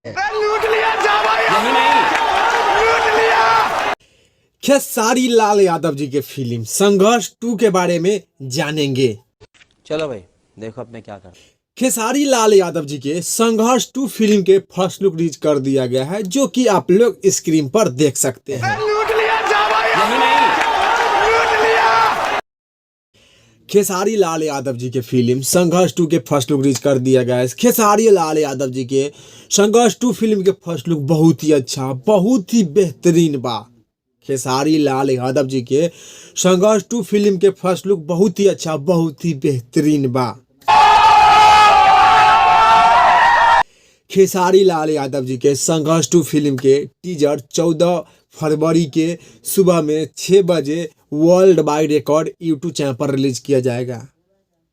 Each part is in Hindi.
लूट लिया यही नहीं, लूट लिया। खेसारी लाल यादव जी के फिल्म संघर्ष 2 के बारे में जानेंगे। चलो भाई देखो अब मैं क्या कर। खेसारी लाल यादव जी के संघर्ष 2 फिल्म के फर्स्ट लुक रिलीज कर दिया गया है, जो कि आप लोग स्क्रीन पर देख सकते हैं। लूट लिया यही नहीं, लूट लिया। खेसारी लाल यादव जी के फिल्म संघर्ष 2 के फर्स्ट लुक रिलीज कर दिया गया है। खेसारी लाल यादव जी के संघर्ष 2 फिल्म के फर्स्ट लुक बहुत ही अच्छा, बहुत ही बेहतरीन बा। खेसारी लाल यादव जी के संघर्ष 2 फिल्म के फर्स्ट लुक बहुत ही अच्छा, बहुत ही बेहतरीन बा। खेसारी लाल यादव जी के संघर्ष 2 फिल्म के टीजर 14 फरवरी के सुबह में 6 बजे world wide record YouTube channel पर रिलीज किया जाएगा।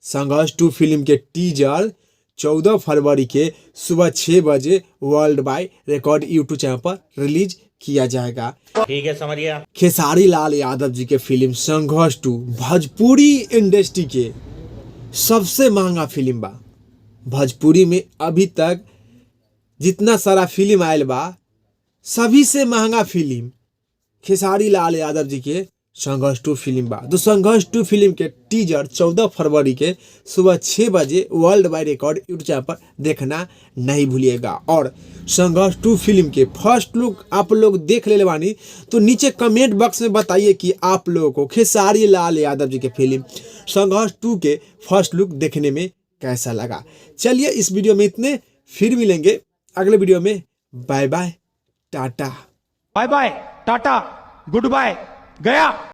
संघर्ष 2 फिल्म के टीजर 14 फरवरी के सुबह 6 बजे world wide record YouTube channel पर रिलीज किया जाएगा। ठीक है, समझ गया। खेसारी लाल यादव जी के फिल्म संघर्ष 2 भोजपुरी इंडस्ट्री के सबसे महंगा फिल्म बा। भोजपुरी में अभी तक जितना सारा फिल्म आयल बा, सभी से महंगा फिल्म खेसारी लाल यादव जी के संघर्ष 2 फिल्म बा। तो संघर्ष 2 फिल्म के टीजर 14 फरवरी के सुबह 6 बजे world wide record YouTube channel पर देखना नहीं भूलिएगा। और संघर्ष 2 फिल्म के फर्स्ट लुक आप लोग देख ले बानी, तो नीचे कमेंट बॉक्स में बताइए कि आप लोगों को खेसारी लाल यादव जी के फिल्म संघर्ष 2 के फर्स्ट लुक देखने में कैसा लगा। चलिए इस वीडियो में इतने, फिर मिलेंगे अगले वीडियो में। Bye bye, tata. Bye bye, tata, goodbye, गया।